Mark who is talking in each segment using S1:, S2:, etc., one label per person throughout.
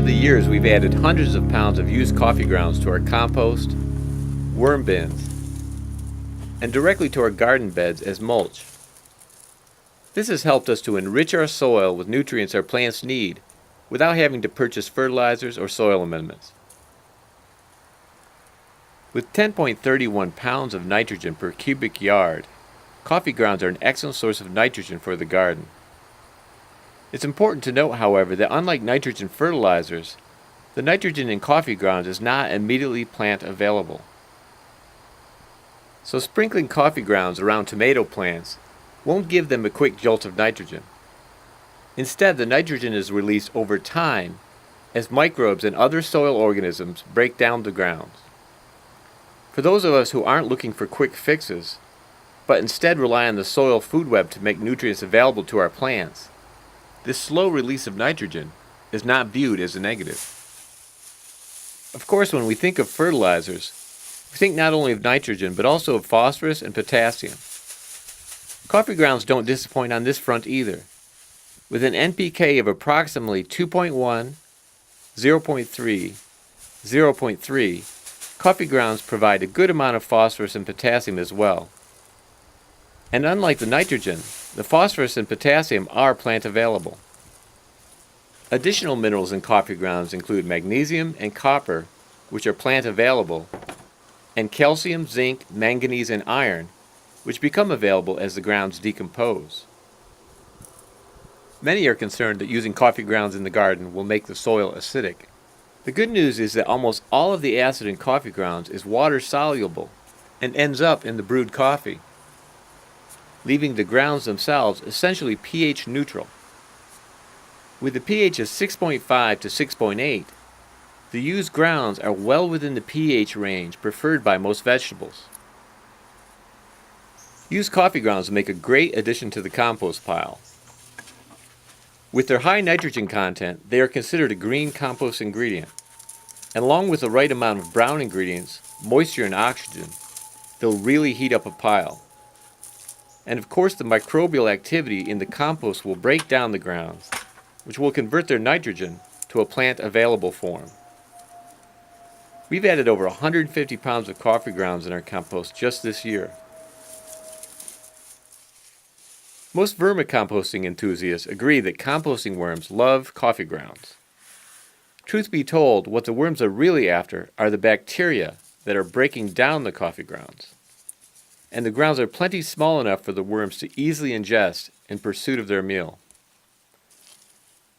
S1: the years, we've added hundreds of pounds of used coffee grounds to our compost, worm bins, and directly to our garden beds as mulch. This has helped us to enrich our soil with nutrients our plants need without having to purchase fertilizers or soil amendments. With 10.31 pounds of nitrogen per cubic yard, coffee grounds are an excellent source of nitrogen for the garden. It's important to note, however, that unlike nitrogen fertilizers, the nitrogen in coffee grounds is not immediately plant available. So sprinkling coffee grounds around tomato plants won't give them a quick jolt of nitrogen. Instead, the nitrogen is released over time as microbes and other soil organisms break down the grounds. For those of us who aren't looking for quick fixes, but instead rely on the soil food web to make nutrients available to our plants, this slow release of nitrogen is not viewed as a negative. Of course, when we think of fertilizers, we think not only of nitrogen, but also of phosphorus and potassium. Coffee grounds don't disappoint on this front either. With an NPK of approximately 2.1, 0.3, 0.3, coffee grounds provide a good amount of phosphorus and potassium as well. And unlike the nitrogen, the phosphorus and potassium are plant available. Additional minerals in coffee grounds include magnesium and copper, which are plant available, and calcium, zinc, manganese, and iron, which become available as the grounds decompose. Many are concerned that using coffee grounds in the garden will make the soil acidic. The good news is that almost all of the acid in coffee grounds is water soluble and ends up in the brewed coffee, leaving the grounds themselves essentially pH neutral. With a pH of 6.5 to 6.8, the used grounds are well within the pH range preferred by most vegetables. Used coffee grounds make a great addition to the compost pile. With their high nitrogen content, they are considered a green compost ingredient. And along with the right amount of brown ingredients, moisture and oxygen, they'll really heat up a pile. And of course, the microbial activity in the compost will break down the grounds, which will convert their nitrogen to a plant available form. We've added over 150 pounds of coffee grounds in our compost just this year. Most vermicomposting enthusiasts agree that composting worms love coffee grounds. Truth be told, what the worms are really after are the bacteria that are breaking down the coffee grounds. And the grounds are plenty small enough for the worms to easily ingest in pursuit of their meal.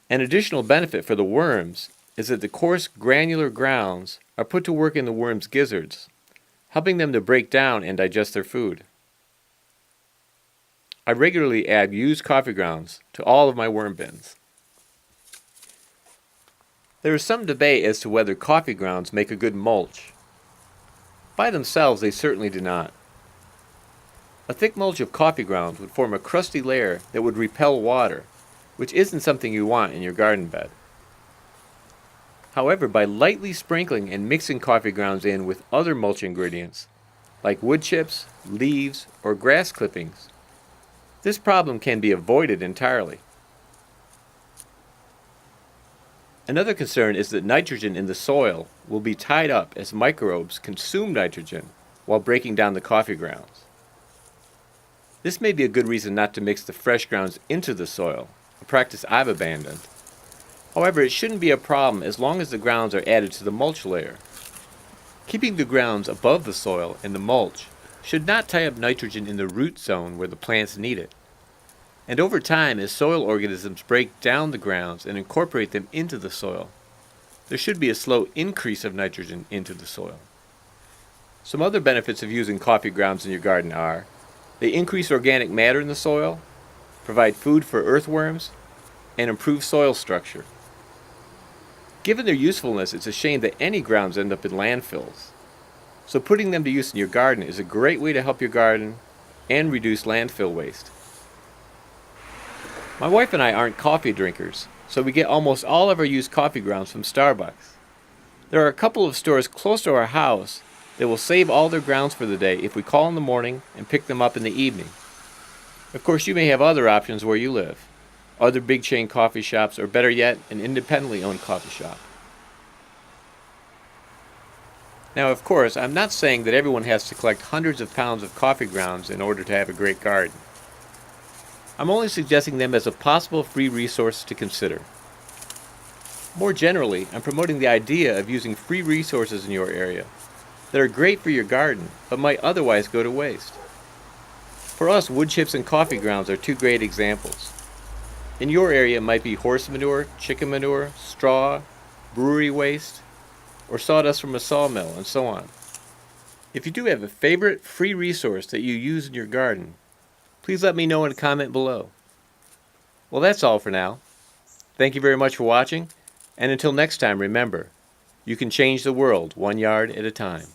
S1: An additional benefit for the worms is that the coarse granular grounds are put to work in the worms' gizzards, helping them to break down and digest their food. I regularly add used coffee grounds to all of my worm bins. There is some debate as to whether coffee grounds make a good mulch. By themselves, they certainly do not. A thick mulch of coffee grounds would form a crusty layer that would repel water, which isn't something you want in your garden bed. However, by lightly sprinkling and mixing coffee grounds in with other mulch ingredients, like wood chips, leaves, or grass clippings, this problem can be avoided entirely. Another concern is that nitrogen in the soil will be tied up as microbes consume nitrogen while breaking down the coffee grounds. This may be a good reason not to mix the fresh grounds into the soil, a practice I've abandoned. However, it shouldn't be a problem as long as the grounds are added to the mulch layer. Keeping the grounds above the soil and the mulch should not tie up nitrogen in the root zone where the plants need it. And over time, as soil organisms break down the grounds and incorporate them into the soil, there should be a slow increase of nitrogen into the soil. Some other benefits of using coffee grounds in your garden are: they increase organic matter in the soil, provide food for earthworms, and improve soil structure. Given their usefulness, it's a shame that any grounds end up in landfills. So putting them to use in your garden is a great way to help your garden and reduce landfill waste. My wife and I aren't coffee drinkers, so we get almost all of our used coffee grounds from Starbucks. There are a couple of stores close to our house that will save all their grounds for the day if we call in the morning and pick them up in the evening. Of course, you may have other options where you live, other big chain coffee shops, or better yet, an independently owned coffee shop. Now, of course, I'm not saying that everyone has to collect hundreds of pounds of coffee grounds in order to have a great garden. I'm only suggesting them as a possible free resource to consider. More generally, I'm promoting the idea of using free resources in your area that are great for your garden but might otherwise go to waste. For us, wood chips and coffee grounds are two great examples. In your area, it might be horse manure, chicken manure, straw, brewery waste, or sawdust from a sawmill, and so on. If you do have a favorite free resource that you use in your garden, please let me know in a comment below. Well, that's all for now. Thank you very much for watching, and until next time, remember, you can change the world one yard at a time.